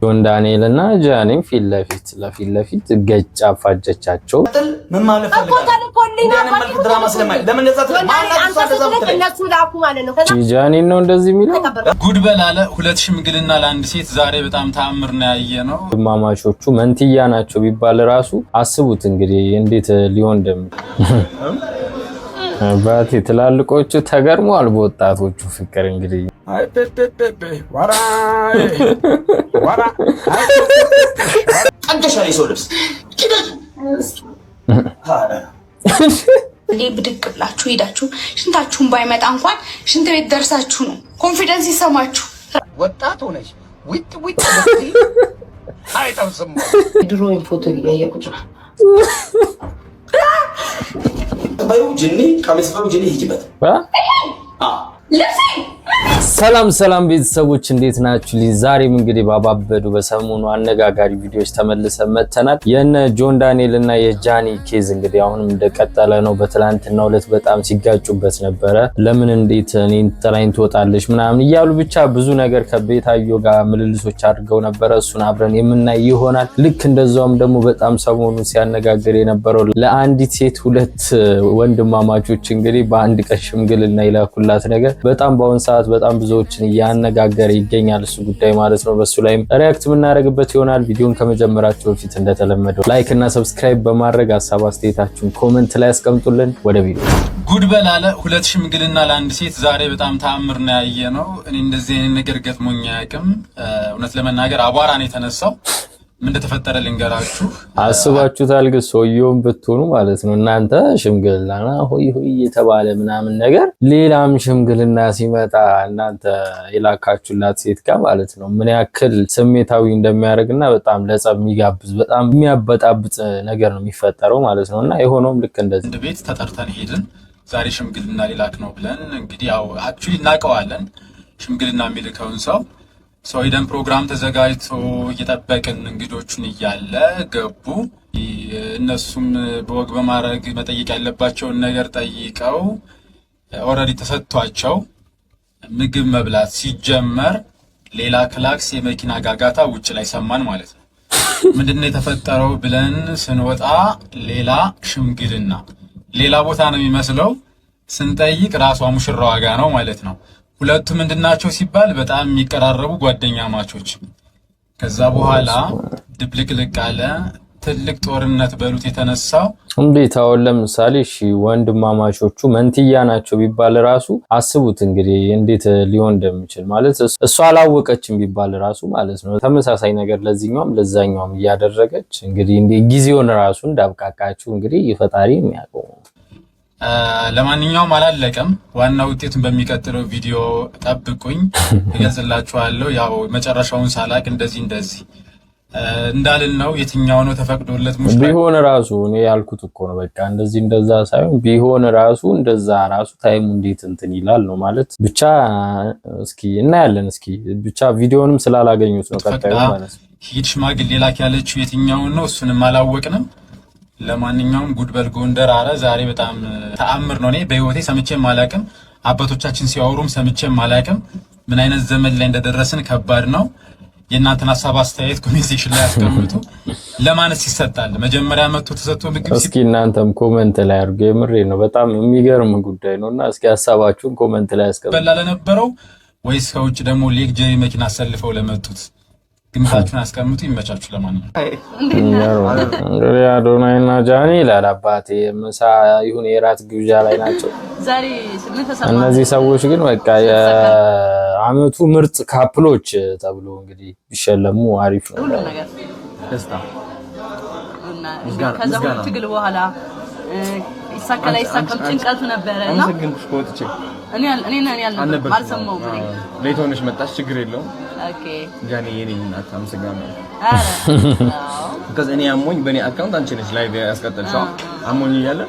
ጆን ዳንኤል እና ጃኒ ፊት ለፊት ገጭ አፋጀቻቸው። ምን ማለት ጃኒ ነው እንደዚህ የሚለው ጉድ በላለ ሁለት ሽምግልና ለአንድ ሴት ዛሬ በጣም ተአምር ነው ያየነው። ማማቾቹ መንትያ ናቸው ቢባል ራሱ አስቡት እንግዲህ እንዴት ሊሆን ባቲ ትላልቆቹ ተገርመዋል በወጣቶቹ ፍቅር እንግዲህ አይ ፔፔፔ ዋራ አንተሻሪ ሶልስ ብድቅ ብላችሁ ሄዳችሁ ሽንታችሁን ባይመጣ እንኳን ሽንት ቤት ደርሳችሁ ነው ኮንፊደንስ ይሰማችሁ። ወጣት ሆነሽ ዊት አይጣምስም ድሮይን ፎቶ እያየቁት ነው ባዩ ጅኒ ካሜስፋው ጅኒ ሂጅበት ሰላም ቤተሰቦች እንዴት ናችሁ? ዛሬም እንግዲህ ባባበዱ በሰሞኑ አነጋጋሪ ቪዲዮዎች ተመልሰን መተናል። የነ ጆን ዳንኤል እና የጃኒ ኬዝ እንግዲህ አሁንም እንደቀጠለ ነው። በትላንትናው ዕለት በጣም ሲጋጩበት ነበረ። ለምን እንዴት እኔን ጥላኝ ትወጣለሽ ምናምን እያሉ ብቻ ብዙ ነገር ከቤታዮ ጋር ምልልሶች አድርገው ነበረ። እሱን አብረን የምናይ ይሆናል። ልክ እንደዛውም ደግሞ በጣም ሰሞኑ ሲያነጋግር የነበረው ለአንዲት ሴት ሁለት ወንድማማቾች እንግዲህ በአንድ ቀን ሽምግልና ይላኩላት ነገር በጣም በአሁን ሰዓት በጣም ብዙዎችን ያነጋገረ ይገኛል። እሱ ጉዳይ ማለት ነው። በሱ ላይም ሪአክት የምናደርግበት ይሆናል። ቪዲዮን ከመጀመራችሁ በፊት እንደተለመደው ላይክ እና ሰብስክራይብ በማድረግ ሐሳብ አስተያየታችሁን ኮሜንት ላይ አስቀምጡልን። ወደ ቪዲዮ ጉድ በላለ ሁለት ሽምግልና ለአንድ ሴት ዛሬ በጣም ተአምር ነው ያየነው። እኔ እንደዚህ አይነት ነገር ገጥሞኝ አያውቅም። እውነት ለመናገር አቧራ ነው የተነሳው። ምን እንደተፈጠረ ልንገራችሁ። አስባችሁታል? ግን ሰውየውን ብትሆኑ ማለት ነው እናንተ ሽምግልና ሆይ የተባለ ምናምን ነገር ሌላም ሽምግልና ሲመጣ እናንተ የላካችሁላት ሴት ጋር ማለት ነው ምን ያክል ስሜታዊ እንደሚያደርግና በጣም ለጸብ የሚጋብዝ በጣም የሚያበጣብጥ ነገር ነው የሚፈጠረው ማለት ነውና የሆነውም ልክ እንደዚህ እንደ ቤት ተጠርተን ሄድን። ዛሬ ሽምግልና ሊላክ ነው ብለን እንግዲህ ያው አክቹሊ እናውቀዋለን ሽምግልና የሚልከውን ሰው ሄደን ፕሮግራም ተዘጋጅቶ እየጠበቅን እንግዶቹን እያለ ገቡ። እነሱም በወግ በማድረግ መጠየቅ ያለባቸውን ነገር ጠይቀው ኦልሬዲ ተሰጥቷቸው ምግብ መብላት ሲጀመር ሌላ ክላክስ የመኪና ጋጋታ ውጭ ላይ ሰማን ማለት ነው። ምንድነው የተፈጠረው ብለን ስንወጣ ሌላ ሽምግልና ሌላ ቦታ ነው የሚመስለው። ስንጠይቅ ራሷ ሙሽራዋ ጋር ነው ማለት ነው። ሁለቱ ምንድናቸው ሲባል በጣም የሚቀራረቡ ጓደኛ ማቾች። ከዛ በኋላ ድብልቅልቅ አለ። ትልቅ ጦርነት በሉት የተነሳው እንዴት አሁን ለምሳሌ እሺ ወንድማማቾቹ መንትያ ናቸው ቢባል ራሱ አስቡት እንግዲህ እንዴት ሊሆን እንደሚችል ማለት እሷ አላወቀችም ቢባል ራሱ ማለት ነው። ተመሳሳይ ነገር ለዚህኛውም ለዛኛውም እያደረገች እንግዲህ ጊዜውን ራሱ እንዳብቃቃችሁ እንግዲህ ፈጣሪ የሚያውቀው። ለማንኛውም አላለቀም። ዋናው ውጤቱን በሚቀጥለው ቪዲዮ ጠብቁኝ፣ እገልጽላችኋለሁ። ያው መጨረሻውን ሳላቅ እንደዚህ እንዳልን ነው። የትኛው ነው ተፈቅዶለት ሙሽራ ቢሆን ራሱ እኔ ያልኩት እኮ ነው። በቃ እንደዚህ እንደዛ ሳይሆን ቢሆን ራሱ እንደዛ ራሱ ታይሙ እንዴት እንትን ይላል ነው ማለት ብቻ። እስኪ እናያለን። እስኪ ብቻ ቪዲዮንም ስላላገኙት ነው ቀጣዩ ማለት ነው። ሂድ ሽማግሌ ላክ ያለችው የትኛው ነው እሱንም አላወቅንም። ለማንኛውም ጉድበል ጎንደር አረ ዛሬ በጣም ተአምር ነው። እኔ በህይወቴ ሰምቼም አላውቅም። አባቶቻችን ሲያወሩም ሰምቼም አላውቅም። ምን አይነት ዘመን ላይ እንደደረስን ከባድ ነው። የእናንተን ሐሳብ አስተያየት ኮሜንት ሴክሽን ላይ አስቀምጡ። ለማንስ ይሰጣል? መጀመሪያ መጥቶ ተሰጥቶ ምግብ እስኪ እናንተም ኮሜንት ላይ አድርጉ። የምሬ ነው። በጣም የሚገርም ጉዳይ ነውና እስኪ ሐሳባችሁን ኮሜንት ላይ አስቀምጡ። በላ ለነበረው ወይስ ከውጭ ደግሞ ሌክጀሪ መኪና አሰልፈው ለመጡት ግምታችሁን አስቀምጡ። ይመቻችሁ። ለማንኛውም እንግዲህ አዶናይና ጃኒ ይላል አባቴ ምሳ ይሁን የራት ግብዣ ላይ ናቸው ዛሬ። እነዚህ ሰዎች ግን በቃ የአመቱ ምርጥ ካፕሎች ተብሎ እንግዲህ ቢሸለሙ አሪፍ ነው። ሁሉ ነገር ደስታ እና ከዛ ሁሉ ትግል በኋላ ይሳካል አይሳካም ጭንቀቱ ነበርና እኔ ያልነበርኩም አልሰማሁም። ሌቶንሽ መጣሽ ችግር የለውም። ኦኬ ጃኒ የኔ እናት አመሰግናለሁ። ከዛ እኔ አሞኝ በእኔ አካውንት አንቺ ነሽ ላይቭ ያስቀጠልሽው። አሞኝ እያለ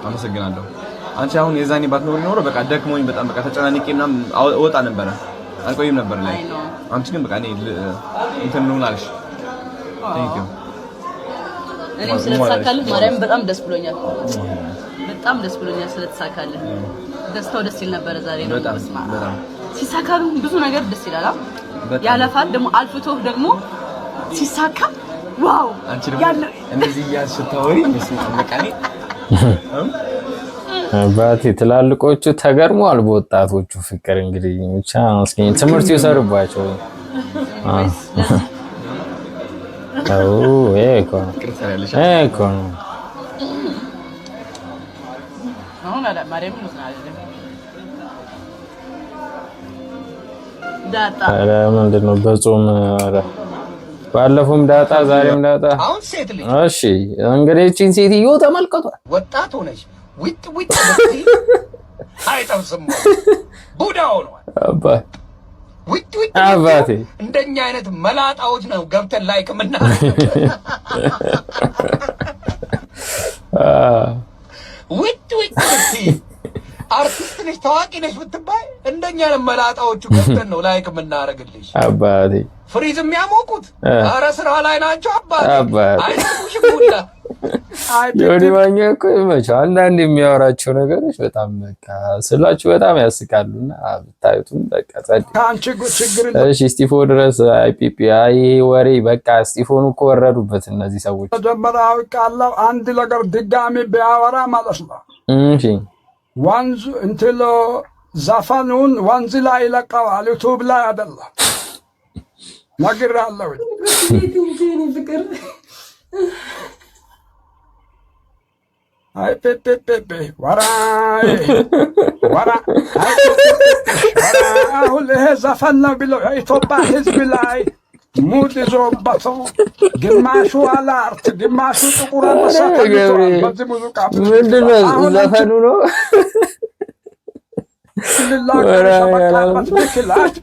አመሰግናለሁ። አንቺ አሁን የዛኔ ባትኖሪ ኖሮ በቃ ደክሞኝ በጣም በቃ ተጨናንቄ ምናምን ወጣ ነበረ አልቆይም ነበር ላይ። አንቺ ግን በቃ እኔ እንትን ነው አልሽ። ቴንክ ዩ። እኔም ስለተሳካልህ ማርያም በጣም ደስ ብሎኛል። በጣም ደስ ብሎኛል ስለተሳካልህ። ደስታው ደስ ይል ነበር ዛሬ ነው። በጣም ሲሳካሉ ብዙ ነገር ደስ ይላል። ያለፋል ደግሞ አልፍቶ ደግሞ ሲሳካ ዋው አንቺ ደግሞ እንደዚህ ያስታወሪ መስማማቃኒ አባቴ ትላልቆቹ ተገርመዋል በወጣቶቹ ፍቅር እንግዲህ ብቻ መስኪን ትምህርት ይሰርባቸው እኮ አሁን አዳ ማርያም ነው ዳጣ ምንድን ነው በጾም ባለፈውም ዳጣ ዛሬም ዳጣ አሁን ሴት ልጅ እሺ እንግዲህ እቺን ሴትዮ ተመልከቷት ወጣት ሆነሽ ዊት አይጠብስም ቡዳው ነው አባ ዊት አባቴ እንደኛ አይነት መላጣዎች ነው ገብተን ላይክ ምና ዊት አርቲስት ነሽ ታዋቂ ነሽ ብትባይ እንደኛ መላጣዎቹ ገብተን ነው ላይክ ምናረግልሽ አባቴ ፍሪዝ የሚያሞቁት ኧረ ስራ ላይ ናቸው አባቴ አይተውሽ ሁላ ዮኒ ማኛ እኮ ይመቻል አንዳንድ የሚያወራቸው ነገሮች በጣም በቃ ስላችሁ በጣም ያስቃሉና አብታዩቱም በቃ ጸድ ካንቺ ችግር እሺ ስቲፎ ድረስ አይፒፒ አይ ወሬ በቃ ስቲፎን እኮ ወረዱበት እነዚህ ሰዎች ተጀመራው ቃላው አንድ ነገር ድጋሚ ቢያወራ ማለት ነው እሺ ዋንዝ እንትሎ ዘፈኑን ዋንዝ ላይ ለቀዋል ዩቲዩብ ላይ አይደለም ነግራለሁ አይ ፔፔፔ ወራይ ወራ አሁን ይሄ ዘፈን ነው ብሎ የኢትዮጵያ ሕዝብ ላይ ሙድ ይዞበት ግማሹ አላርት ግማሹ ጥቁር አንበሳ ተገኝቷል። በዚህ ሙዚቃ ምንድን ነው ዘፈኑ ነው ምክላት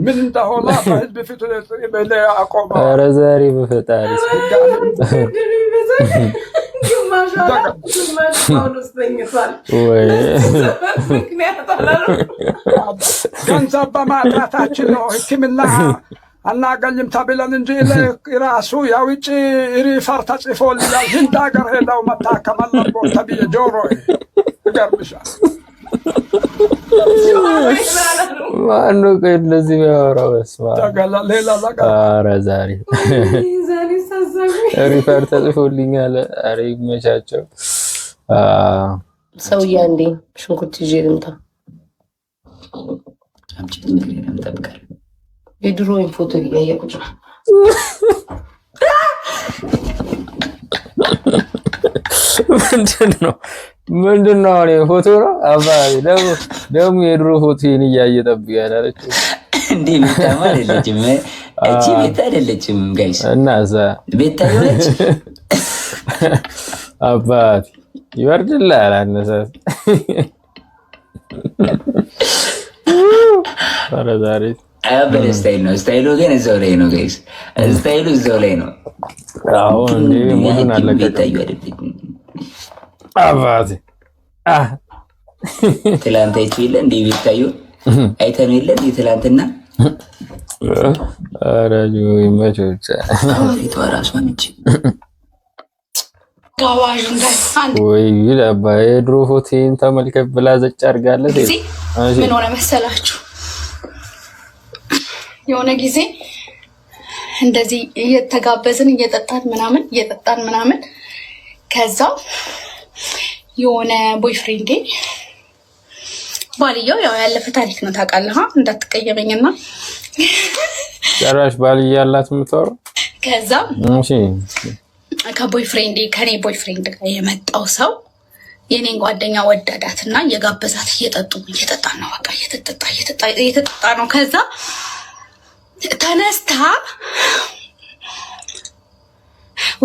ምን እንደሆነ በህዝብ ፊት ላይ አቆመ። ኧረ ዛሬ በፈጣሪ ገንዘብ በማጣታችን ነው ሕክምና አናገኝም ተብለን እንጂ ራሱ የውጭ ሪፈር ተጽፎልኛል። ህንድ ሀገር ሄደው መታከም አለብዎት ተብዬ ጆሮዬ ይገርምሻል። ማነው ቆይ እንደዚህ የሚያወራው? በስመ አብ ሌላ ነገር ኧረ ዛሬ ሪፈር ተጽፎልኛል። ኧረ ይመቻቸው። ሰውዬ አንዴ ሽንኩርት ይዤ ልምጣ። የድሮውን ፎቶ እያየሁት ነው። ምንድን ነው አሁን ፎቶ ነው አባይ ደግሞ የድሮ ፎቶን እያየጠብቅ ያላለች እንዴ ቤታማ አይደለችም እቺ ቤታ አይደለችም ጋይስ እናዛ ቤታ ይወጭ አባት ይወርድልሃል አነሳስ ኧረ ዛሬ አበለ ስታይሉ ግን እዛው ላይ ነው ጋይስ ስታይሉ እዛው ላይ ነው። አሁን እንዴ ሙሉን አለቀቀ ቤታዩ አይደለችም አባት ትላንት አይቼ የለ እንዴ ቤታዩ አይተን የለ እንዴ ትላንትና ኧረ ይመቾች ፊቷ ራሷ ነች ጋዋዥ እንዳይሳን ወይ ይላባ የድሮ ፎቶን ተመልከት ብላ ዘጭ አድርጋለች። ምን ሆነ መሰላችሁ የሆነ ጊዜ እንደዚህ እየተጋበዝን እየጠጣን ምናምን ከዛ የሆነ ቦይፍሬንዴ ባልየው ያው ያለፈ ታሪክ ነው ታውቃለህ እንዳትቀየመኝና ጭራሽ ባልየ ያላት የምትወራው ከዛ እሺ ከኔ ቦይፍሬንድ ጋር የመጣው ሰው የኔን ጓደኛ ወደዳትና የጋበዛት እየጠጣ ነው በቃ እየጠጣ ነው ከዛ ተነስታ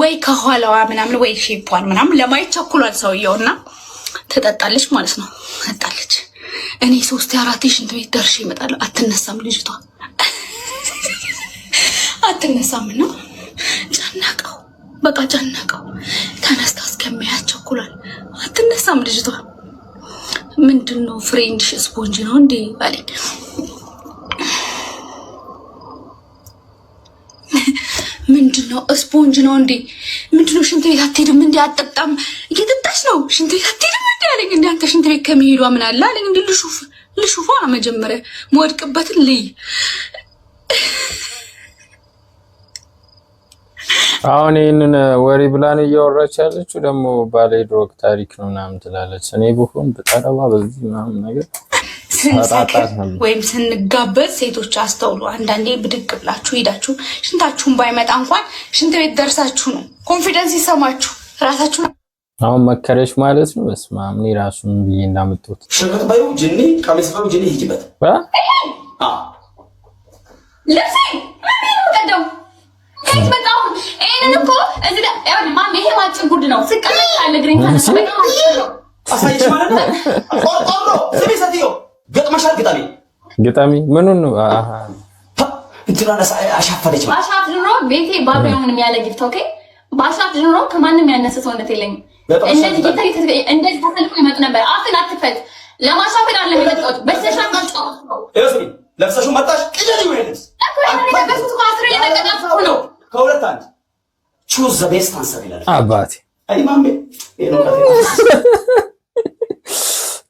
ወይ ከኋላዋ ምናምን ወይ ሼፓን ምናምን ለማየት ቸኩሏል ሰውየውና ትጠጣለች ማለት ነው ጠጣለች እኔ 3-4 ሽንት ቤት ደርሼ እመጣለሁ አትነሳም ልጅቷ አትነሳምና ጨነቀው በቃ ጨነቀው ተነስታ እስከሚያያት ቸኩሏል አትነሳም ልጅቷ ምንድነው ፍሬንድሽ ስፖንጅ ነው እንዴ አለኝ ምንድነው ስፖንጅ ነው እንዴ ምንድነው ሽንት ቤት አትሄድም እንዴ አትጠጣም እየጠጣች ነው ሽንት ቤት አትሄድም እንዴ አለኝ እንዴ አንተ ሽንት ቤት ከመሄዷ ምን አለ አለኝ እንዴ ልሹፋ መጀመሪያ መወድቅበትን ልይ አሁን ይሄንን ወሬ ብላን እያወራች ያለችው ደግሞ ባለ ድሮክ ታሪክ ነው ምናምን ትላለች። እኔ ብሆን በጠረባ በዚህ ምናምን ነገር ወይም ስንጋበዝ ሴቶች አስተውሉ። አንዳንዴ ብድቅ ብላችሁ ሄዳችሁ ሽንታችሁን ባይመጣ እንኳን ሽንት ቤት ደርሳችሁ ነው ኮንፊደንስ ይሰማችሁ ራሳችሁ። አሁን መከረሽ ማለት ነው። በስመ አብ እኔ ራሱን ብዬ እንዳመጣሁት ሽንት ባዩ ጅኒ ከመስፈሩ ጅኒ ይጅበት ለሲ ምንድነው ከመጣው እኔን እኮ እዚህ ያው ማም ይሄ ማጭ ጉድ ነው ስቀል ያለ ግሪን ታነሳ አሳይሽ ማለት ነው። ቆርቆሮ ስሚ ሰትዮ ገጥመሻል ገጣሚ ምኑን ነው? አሃ እንትና አሻፈደች ማለት ባሻፍ ድሮ ቤቴ ባባውን የሚያለ ጊፍት ኦኬ ባሻፍ ድሮ ከማንም ያነሰ ሰውነት የለኝም። እንደዚህ ጊፍት እንደዚህ ተፈልፎ ይመጥ ነበር። አፍን አትፈት ለማሻፈድ አለ የሚመጣው በተሻለ ማጫው እሺ ለብሰሹ መጣሽ ቅደኝ ወይስ ከሁለት አንድ choose the best answer ይላል አባቴ። አይ ማሜ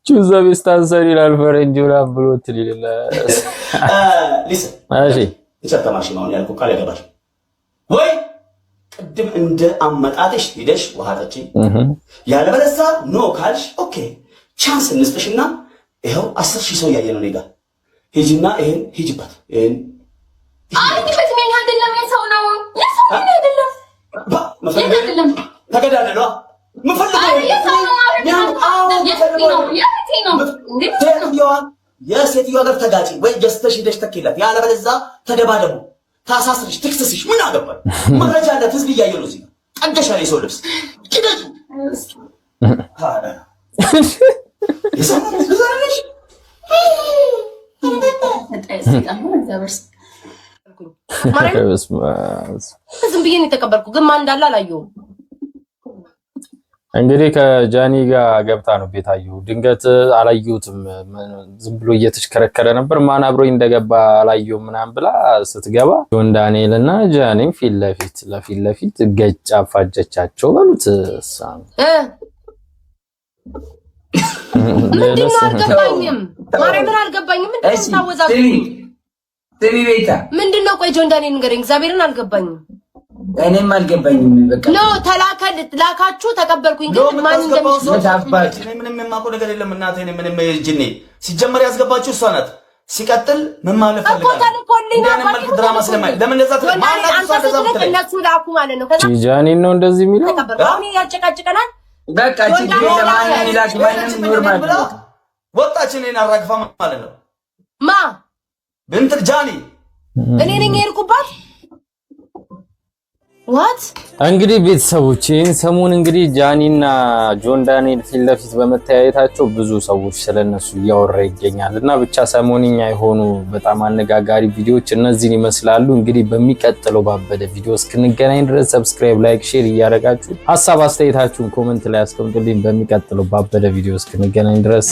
choose the best answer ይላል ፈረንጆራ ብሎት ይላል። listen እሺ ተጨማሽ ነው ያልኩ ቃል ያገባሽ ወይ ቅድም እንደ አመጣጥሽ ሄደሽ ውሃ ጠጪ ያለበለዚያ ኖ ካልሽ ኦኬ ቻንስ እንስጥሽና ይሄው 10000 ሰው ያየ ነው ኔጋ ሂጂና ይሄን ሂጂበት ይሄን አይት ምን አይደለም የሰው ነው የሰው ነው አይደለም አይደለም ተገዳደሏ ምፈልገው የሴትዮዋ ጋር ተጋጪ ወይ ጀስተሽ ሂደሽ ተኪላት ያለበለዚያ ተደባደቡ ታሳስርሽ ትክስስሽ ምን አገባል መረጃ አለ ህዝብ እያየ ነው እዚህ ቀደሻል የሰው ልብስ ቅደዱ ታዳ የሰማው ዘራነሽ ዝም ብዬ ነው የተቀበልኩ፣ ግን ማን እንዳለ አላየሁም። እንግዲህ ከጃኒ ጋር ገብታ ነው ቤታየሁ። ድንገት አላየሁትም፣ ዝም ብሎ እየተሽከረከረ ነበር። ማን አብሮኝ እንደገባ አላየሁም ምናምን ብላ ስትገባ ጆን ዳንኤል እና ጃኒ ፊት ለፊት ገጭ አፋጀቻቸው በሉት። ምንድነው አልገባኝም። ማርያምን አልገባኝም። ምንድነው ታወዛቁ? ምንድነው? ቆይ ጆን ዳንኤል ንገረኝ። እግዚአብሔርን አልገባኝም። እኔም አልገባኝም። በቃ ኖ ላካችሁ ተቀበልኩኝ፣ ግን ማን እንደምትታባጭ ምንም የማውቀው ነገር የለም። እናቴ ምንም ጅኔ ሲጀመር ያስገባችሁ እሷ ናት። ሲቀጥል ምን ማለት ፈልጋለሁ እንደኔ መልክ ድራማ ስለማይ ለምን እንደዛ እነሱ ላኩ ማለት ነው። ከዛ ጃኒ ነው እንደዚህ የሚለው አሁን ያጨቃጭቀናል። በቃ ችግር ለማንም ይላክ ማንም ኖርማል ነው። ወጣች እኔን አራግፋ ማለት ነው። ማ ብንት ጃኒ እኔ ነኝ የሄድኩባት። ዋት እንግዲህ ቤተሰቦች ይህን ሰሞን እንግዲህ ጃኒና ጆን ዳንኤል ፊት ለፊት በመተያየታቸው ብዙ ሰዎች ስለነሱ እያወራ ይገኛል እና ብቻ ሰሞንኛ የሆኑ በጣም አነጋጋሪ ቪዲዮዎች እነዚህን ይመስላሉ። እንግዲህ በሚቀጥለው ባበደ ቪዲዮ እስክንገናኝ ድረስ ሰብስክራይብ፣ ላይክ፣ ሼር እያደረጋችሁ ሀሳብ አስተያየታችሁን ኮሜንት ላይ አስቀምጡልኝ። በሚቀጥለው ባበደ ቪዲዮ እስክንገናኝ ድረስ